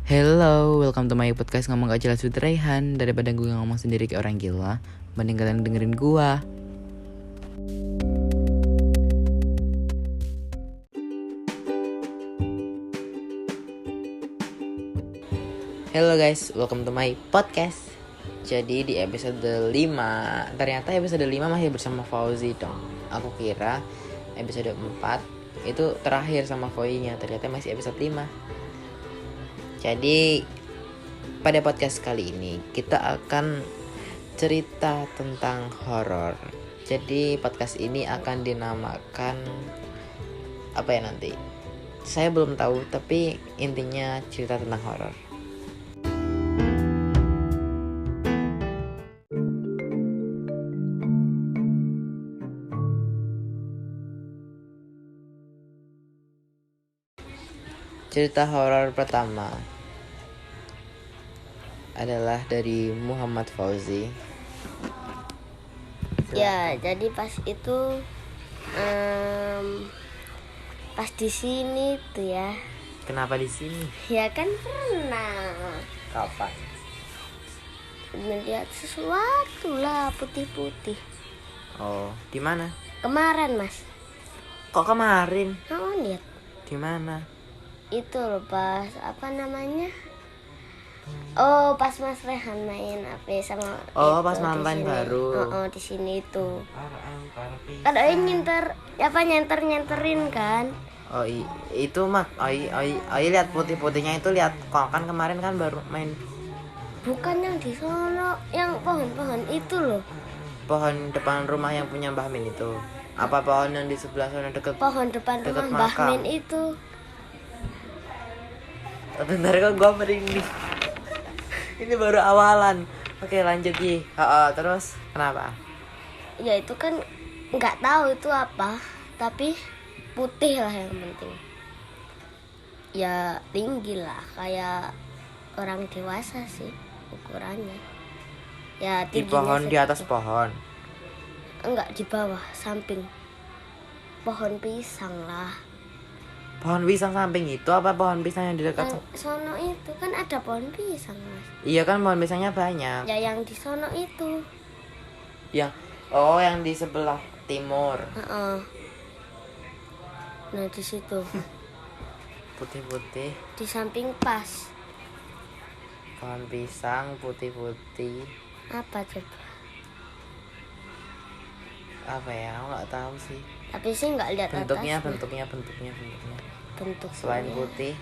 Hello, welcome to my podcast ngomong gak jelas with Raihan. Daripada gue ngomong sendiri kayak orang gila, mending kalian dengerin gue. Hello guys, welcome to my podcast. Jadi di episode 5, ternyata episode 5 masih bersama Fauzi dong. Aku kira episode 4 itu terakhir sama Fauzi-nya, ternyata masih episode 5. Jadi pada podcast kali ini kita akan cerita tentang horor. Jadi podcast ini akan dinamakan apa ya nanti? Saya belum tahu, tapi intinya cerita tentang horor. Cerita horor pertama adalah dari Muhammad Fauzi. Ya, jadi pas itu pas di sini tuh ya. Kenapa di sini? Ya kan pernah Kapan? melihat sesuatu lah putih-putih. Oh, di mana? Kemarin, Mas. Kok kemarin? Kamu lihat? Di mana? Itu loh pas apa namanya? Oh, pas Mas Rehan main apa sama Oh, itu pas di mantan sini. baru. Di sini itu. Ada yang nyenterin kan? Oh itu mah lihat putih-putihnya itu, lihat kok kan kemarin kan baru main Bukan yang di sono, yang pohon-pohon itu loh. pohon depan rumah yang punya Mbah Min itu. Apa pohon yang di sebelah sana deket? Pohon depan Deket rumah Mbah makam. Min itu. Bentar kok gua merinding. Ini baru awalan. Oke, lanjut Yi. Terus kenapa? Ya itu kan nggak tahu itu apa, tapi putih lah yang penting. Ya tinggi lah, kayak orang dewasa sih ukurannya. Ya Di tingginya pohon, di atas segitu. pohon. Enggak, di bawah, samping pohon pisang lah. Pohon pisang samping itu apa pohon pisang yang di dekat? Yang sono itu kan ada pohon pisang, Mas. Iya kan, pohon pisangnya banyak. Ya yang di sono itu. Yang di sebelah timur. Heeh. Nah di situ, Putih-putih, di samping pas. pohon pisang putih-putih. Apa coba? Apa ya? Aku nggak tahu sih. Tapi sih nggak lihat Bentuknya. bentuk Selain putih,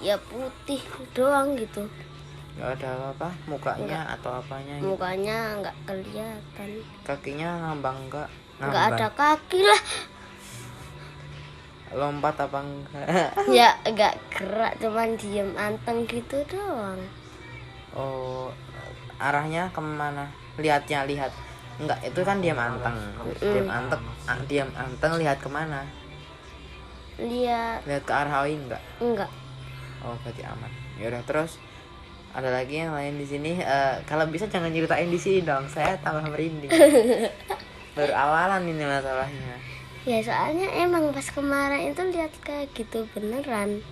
ya putih doang gitu. nggak ada apa-apa. Mukanya atau apanya? Gitu. Mukanya nggak kelihatan. Kakinya ngambang nggak? Nggak ada kaki lah. Lompat apa enggak? Ya nggak gerak, cuman diem anteng gitu doang. Oh, arahnya kemana? Lihat. Enggak, itu kan diam anteng. Diam anteng lihat kemana? Lihat Lihat ke arah Oi enggak? enggak. Oh, berarti aman. Ya udah, terus ada lagi yang lain di sini. Kalau bisa jangan ceritain di sini dong. Saya tambah merinding. Baru awalan ini masalahnya. Ya soalnya emang pas kemarin itu lihat kayak gitu beneran.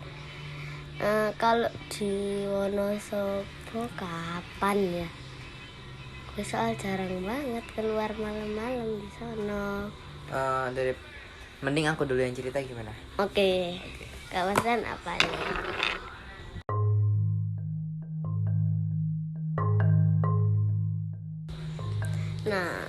Kalau di Wonosobo kapan ya? Gue soal jarang banget keluar malam-malam di sono. Mending aku dulu yang cerita gimana? Oke. Kawasan apa nih? Nah,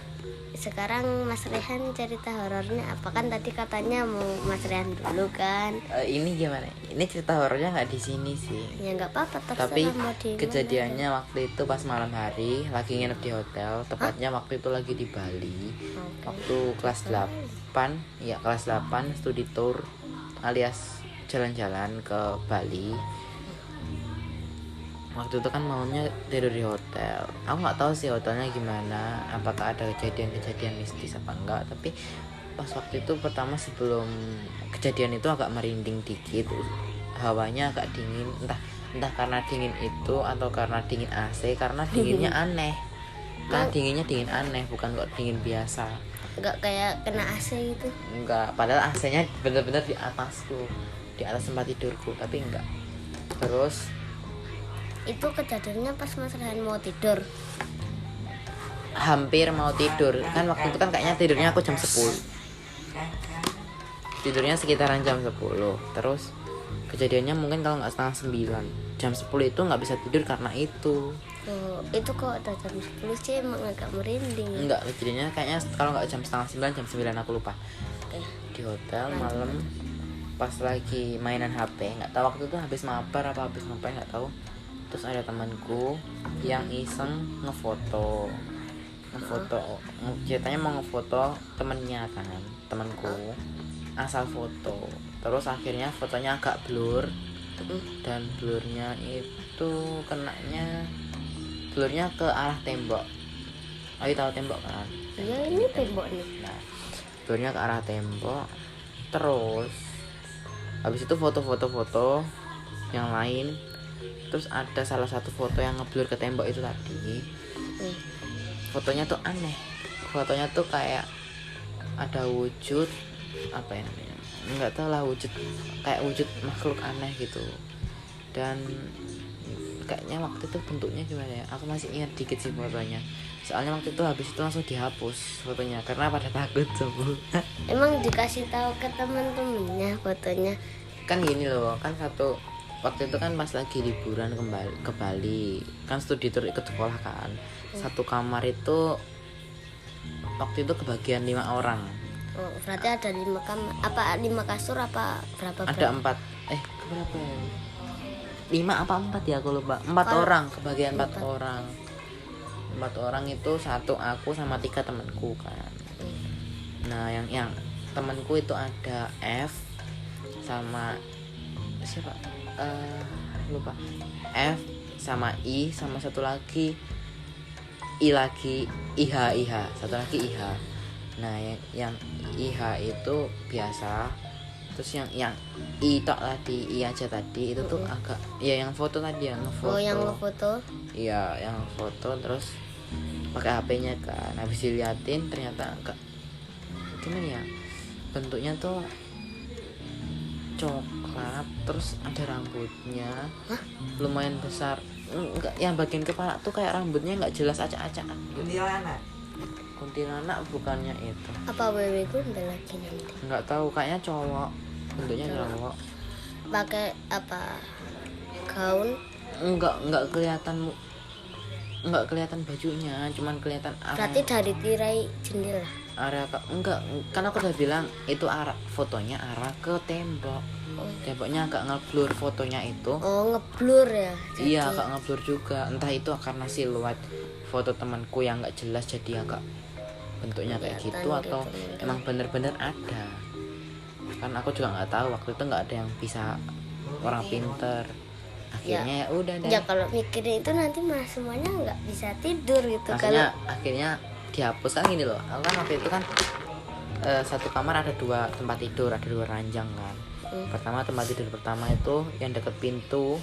sekarang Mas Rehan cerita horornya apa? Kan tadi katanya mau Mas Rehan dulu kan? Ini gimana? Ini cerita horornya nggak di sini sih. Ya nggak apa-apa, terserah Tapi mau di kejadiannya waktu itu pas malam hari, lagi nginep di hotel. Tepatnya waktu itu lagi di Bali. mana. Waktu kelas 8, ya kelas 8 studi tour alias jalan-jalan ke Bali. Waktu itu kan malamnya tidur di hotel. Aku nggak tahu sih hotelnya gimana, apakah ada kejadian-kejadian mistis apa enggak. Tapi pas waktu itu pertama sebelum kejadian itu agak merinding dikit. Hawanya agak dingin, entah karena dingin itu atau karena dingin AC, karena dinginnya aneh. Kan dinginnya dingin aneh, bukan kok dingin biasa. Nggak kayak kena AC gitu. Enggak, padahal AC-nya bener-bener di atasku. Di di atas tempat tidurku, tapi enggak. Terus Itu kejadiannya pas Mas Rehan mau tidur. hampir mau tidur kan, waktu itu kan kayaknya tidurnya aku jam 10, tidurnya sekitaran jam 10. Terus kejadiannya mungkin kalau nggak setengah 9, jam 10 itu nggak bisa tidur karena itu. Oh, itu kok udah jam 10 sih emang agak merinding. Enggak, kejadiannya kayaknya kalau nggak jam setengah 9, jam 9 aku lupa. Oke. Di hotel malam pas lagi mainan HP, nggak tahu waktu itu habis mabar apa habis ngapain nggak tahu. Terus ada temanku yang iseng ngefoto ceritanya mau ngefoto temennya kan, temanku asal foto. Terus akhirnya fotonya agak blur, dan blurnya itu blurnya ke arah tembok. Ayo tahu tembok kan? Iya, ini tembok nih. Nah, blurnya ke arah tembok. Terus habis itu foto yang lain. Terus ada salah satu foto yang ngeblur ke tembok itu tadi. Fotonya tuh aneh. Fotonya tuh kayak ada wujud apa ya namanya? Enggak tahu lah, kayak wujud makhluk aneh gitu. Dan kayaknya waktu itu bentuknya gimana ya? Aku masih ingat dikit sih fotonya. Soalnya waktu itu habis itu langsung dihapus fotonya karena pada takut semua. Emang dikasih tahu ke teman-temannya fotonya. Kan gini loh, kan waktu itu kan pas lagi liburan ke Bali, kan studi tour ikut sekolah kan. Satu kamar itu waktu itu kebagian 5 orang. Oh, berarti ada 5 kamar. Apa 5 kasur apa berapa? Ada 4. Berapa ya? 5 apa 4 ya, aku lupa. 4 orang, kebagian 4 orang. 4 orang itu satu aku sama 3 temanku kan. Nah, yang temanku itu ada F sama siapa? Lupa. F sama I sama satu lagi I lagi IH, satu lagi IH. Nah, yang IH itu biasa. Terus yang I tok tadi, I aja tadi itu tuh agak ya yang foto tadi, yang ngefoto. Oh, yang ngefoto. Iya, yang foto terus pakai HP-nya kan. Habis diliatin ternyata agak gimana ya? Bentuknya tuh coklat, terus ada rambutnya. Hah? Lumayan besar. Enggak, yang bagian kepala tuh kayak rambutnya nggak jelas, acak-acak. Kuntilanak bukannya itu. Apa wewe gombel lagi nanti? Nggak tahu, kayaknya cowok. Bentuknya cowok. Pakai apa? Gaun? Enggak kelihatan bajunya, cuman kelihatan Berarti dari tirai jendela. area enggak, kan aku udah bilang itu arah fotonya arah ke tembok. Temboknya agak ngeblur fotonya itu. Oh, ngeblur ya. Iya, agak ngeblur juga. Entah itu karena siluet foto temanku yang nggak jelas jadi agak bentuknya kayak gitu atau gitu. emang bener-bener ada. Kan aku juga nggak tahu, waktu itu nggak ada yang bisa orang pinter. Akhirnya ya udah deh. Ya kalau mikirin itu nanti malah semuanya nggak bisa tidur gitu. Akhirnya dihapus kan gini loh. Aku kan waktu itu kan satu kamar ada 2 tempat tidur, ada 2 ranjang kan. Pertama tempat tidur pertama itu yang deket pintu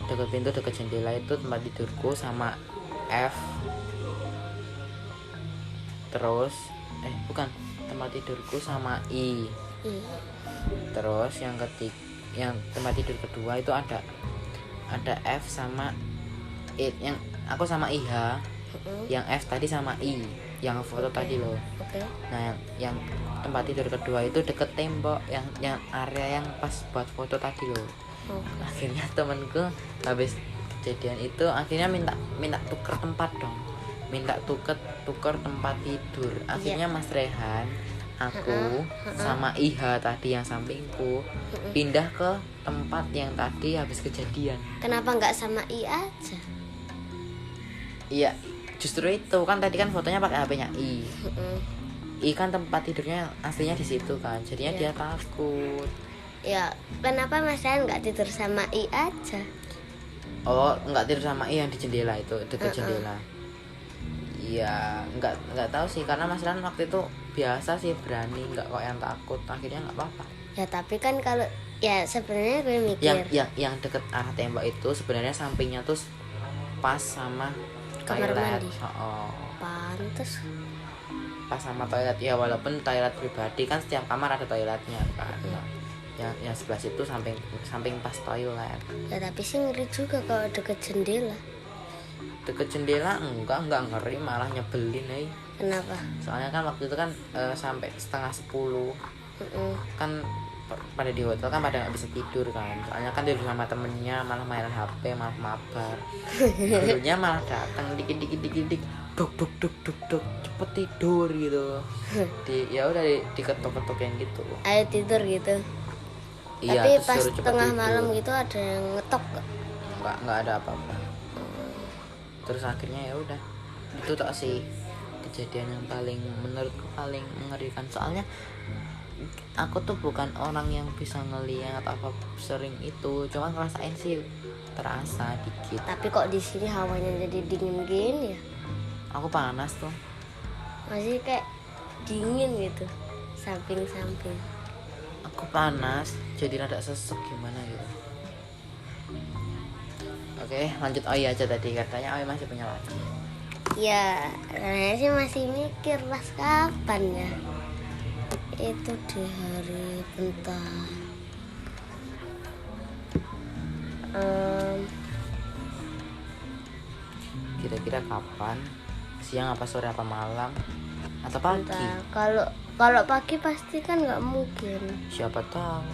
deket jendela itu tempat tidurku sama F. Terus bukan, tempat tidurku sama I. Terus yang tempat tidur kedua itu ada F sama I, yang aku sama IH. Yang F tadi sama I, yang foto tadi loh. Nah, yang tempat tidur kedua itu deket tembok, yang area yang pas buat foto tadi loh. Akhirnya temenku habis kejadian itu akhirnya minta tuker tempat dong, minta tuker tempat tidur. Akhirnya Mas Rehan, aku sama IH tadi yang sampingku pindah ke tempat yang tadi habis kejadian. Kenapa nggak sama I aja? Iya, justru itu kan tadi kan fotonya pakai HP-nya I kan tempat tidurnya aslinya di situ kan, jadinya dia takut. Ya, kenapa Mas Rehan nggak tidur sama I aja? Oh, nggak tidur sama I yang di jendela itu, dekat jendela. Iya, nggak tahu sih, karena Mas Rehan waktu itu biasa sih, berani, nggak kok yang takut. Akhirnya nggak apa-apa. Ya tapi kan kalau ya sebenarnya gue mikir yang deket arah tembok itu sebenarnya sampingnya tuh pas sama kamar toilet. mandi. Pantes. Pas sama toilet ya, walaupun toilet pribadi kan setiap kamar ada toiletnya kan. yang sebelah situ samping samping pas toilet. Ya tapi sih ngeri juga kalau deket jendela. Deket jendela enggak ngeri, malah nyebelin Kenapa? soalnya kan waktu itu kan sampai 9:30 kan pada di hotel kan pada nggak bisa tidur kan, soalnya kan tidur sama temennya malah main HP malah mabar. Gurunya malah datang dikit duk cepet tidur gitu. Ya udah diketok-ketokin gitu. Ayo tidur gitu. Iya, Tapi terus pas suruh cepet tengah tidur. malam gitu ada yang ngetok gak? nggak ada apa-apa. Terus akhirnya ya udah itu tak sih kejadian yang paling menurutku paling mengerikan, soalnya aku tuh bukan orang yang bisa ngelihat apa sering itu, cuma ngerasain sih terasa dikit. Tapi kok di sini hawanya jadi dingin gini ya? Aku panas tuh. Masih kayak dingin gitu, samping-samping. Aku panas jadi rada sesek gimana gitu. Oke, lanjut Oi aja, tadi katanya Oi masih punya lagi. Ya, saya sih masih mikir pas kapan ya. Itu di hari bentar. Kira-kira kapan? Siang apa sore apa malam atau pagi? Bentar. Kalau pagi pasti kan nggak mungkin. Siapa tahu.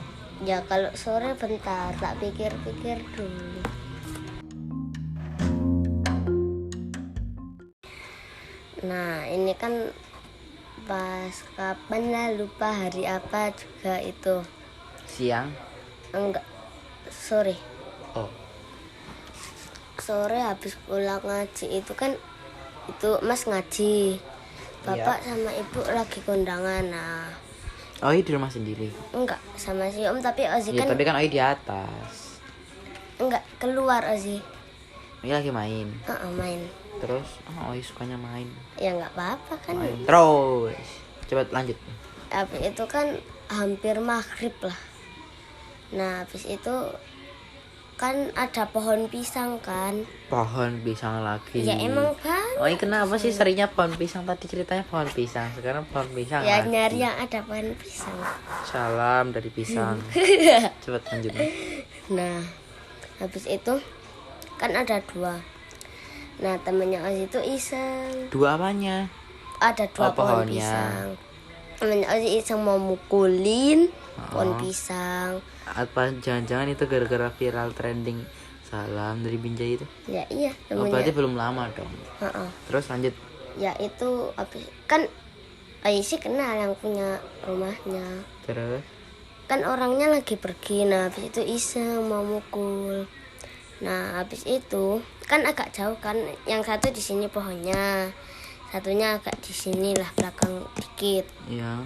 Ya kalau sore bentar, tak pikir-pikir dulu. Nah ini kan pas kapan lah, lupa hari apa juga itu. Siang? Enggak, sore. Oh, Sore habis pulang ngaji itu kan, itu Mas ngaji, Bapak sama Ibu lagi kondangan. Nah Oi di rumah sendiri. enggak sama si Om, tapi Ozi Ya, kan tapi kan Oi di atas. enggak keluar. Ozi Oi lagi main. main. Terus Oi sukanya main. Ya nggak apa-apa kan. Main terus. Coba lanjut. Habis itu kan hampir maghrib lah. Nah habis itu kan ada pohon pisang kan. Pohon pisang lagi. Ya emang kan. Oi kenapa sih seringnya pohon pisang? Tadi ceritanya pohon pisang, sekarang pohon pisang Ya lagi. nyari yang ada pohon pisang. Salam dari pisang. Coba lanjut. Nah habis itu kan ada dua. Nah temennya Ozi itu iseng. Dua apanya? Ada dua Oh, pohon pohonnya. pisang. Temennya Ozi iseng mau mukulin pohon pisang. Apa jangan-jangan itu gara-gara viral trending salam dari Binjai itu? Ya iya Oh, berarti temennya. belum lama dong. Heeh. Terus lanjut. Ya itu habis kan Ozi sih kenal yang punya rumahnya. Terus Kan orangnya lagi pergi. Nah habis itu iseng mau mukul. Nah habis itu kan agak jauh kan, yang satu di sini pohonnya, satunya agak di sini lah belakang dikit. iya.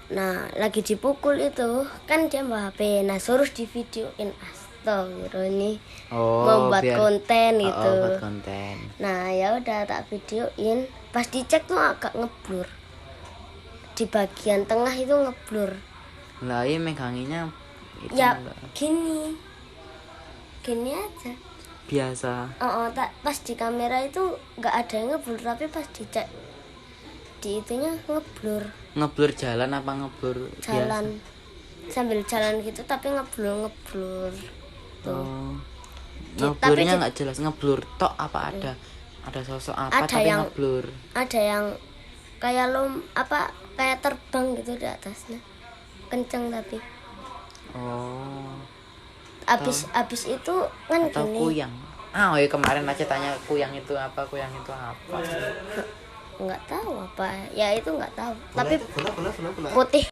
Nah lagi dipukul itu kan dia bawa HP. Nah suruh di videoin. Astagfirullah, ini Oh, membuat biar- konten Oh, gitu. buat konten. Nah ya udah tak videoin. Pas dicek tuh agak ngeblur, di bagian tengah itu ngeblur. Lah iya meganginya itu Ya enggak gini aja. biasa. Tak pas di kamera itu nggak ada yang ngeblur, tapi pas dicek di itunya ngeblur. Ngeblur jalan apa ngeblur Jalan sambil jalan gitu tapi ngeblur biasa? tuh. Oh. Tapi Ngeblurnya di- nggak jelas, ngeblur tok apa ada sosok apa Ada tapi yang- ngeblur. Ada yang kayak kayak terbang gitu di atasnya, kenceng tapi Oh, abis itu kan atau gini. kuyang. Oh iya, kemarin aja tanya kuyang itu apa. Nggak tahu apa ya, itu nggak tahu, tapi Bola. putih.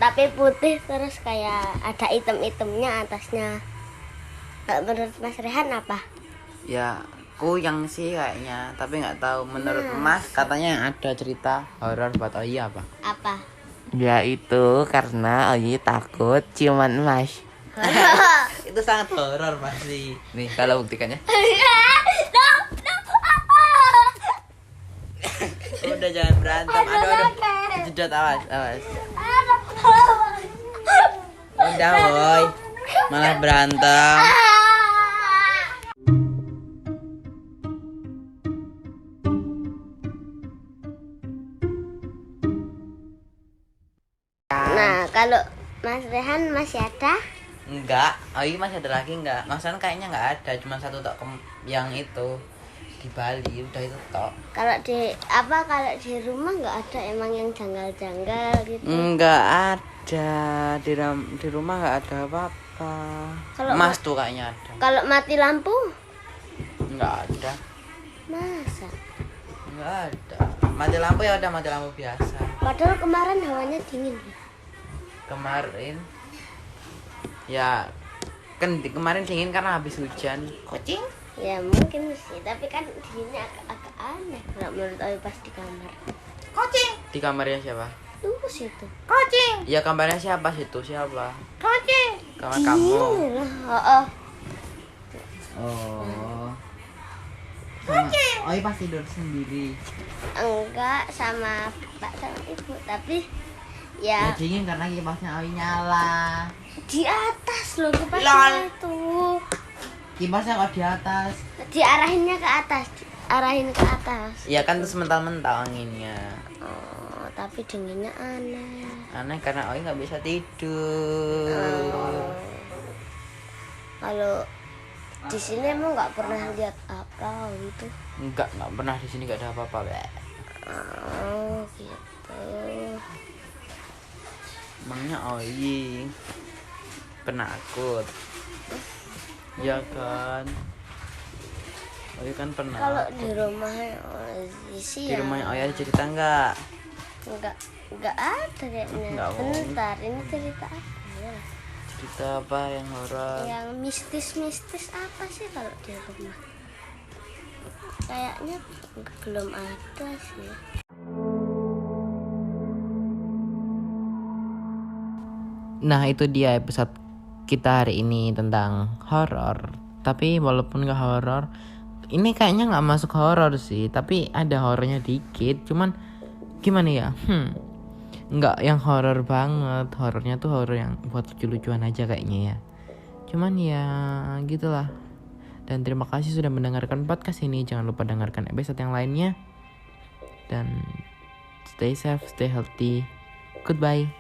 Tapi putih terus kayak ada item-itemnya atasnya. Menurut Mas Rehan apa? Ya kuyang sih kayaknya, tapi nggak tahu. Menurut Mas katanya ada cerita horor buat Oyi apa? Apa? Ya itu karena Oyi takut ciuman Mas. Itu sangat horor pasti. Nih kalau buktikannya. Udah jangan berantem. Aduh. Jedot, awas. Udah boy. Malah berantem. Kalau Mas Rehan masih ada? Enggak, Oi masih ada lagi enggak? Maksudnya kayaknya enggak ada, cuma satu tok yang itu di Bali, udah itu tok. Kalau di rumah nggak ada emang yang janggal-janggal gitu? Enggak ada, di rumah enggak ada apa-apa. Kalau Mas tuh kayaknya ada. Kalau mati lampu? Enggak ada. Masa? Enggak ada. Mati lampu ya udah mati lampu biasa. Padahal kemarin hawanya dingin. Kemarin ya kan kemarin dingin karena habis hujan. Kucing? Ya mungkin sih, tapi kan dinginnya agak aneh kalau menurut Oi pas di kamar. Kucing. Di kamarnya siapa? Tunggu situ. Kucing. Ya kamarnya siapa situ? Siapa? Kucing. Kamar kamu. Dingin lah. Oh. Kucing. Oi pas tidur sendiri. Enggak, sama bapak sama ibu, tapi Ya ya dingin karena kipasnya Oi nyala. di atas loh kipasnya itu. Kipasnya kok di atas? Diarahinnya ke atas, arahin ke atas. Ya kan terus mental-mental anginnya. Oh, tapi dinginnya aneh. Aneh karena Oi nggak bisa tidur. Oh. Kalau di sini emang nggak pernah lihat apa gitu. Enggak pernah di sini nggak ada apa-apa, Be. Oh, gitu. Emangnya Oi penakut? Ya kan. Oi kan pernah. Kalau di rumahnya sih Di ya rumahnya Oi ada cerita enggak? nggak ada kayaknya. Nggak mau. Bentar, ini cerita apa ya? Cerita apa yang horor? Yang mistis apa sih kalau di rumah? Kayaknya belum ada sih. Nah itu dia episode kita hari ini tentang horor. Tapi walaupun gak horor, ini kayaknya gak masuk horor sih. Tapi ada horornya dikit. Cuman gimana ya? Nggak yang horor banget. Horornya tuh horor yang buat lucu-lucuan aja kayaknya ya. Cuman ya gitulah. Dan terima kasih sudah mendengarkan podcast ini. Jangan lupa dengarkan episode yang lainnya. Dan stay safe, stay healthy. Goodbye.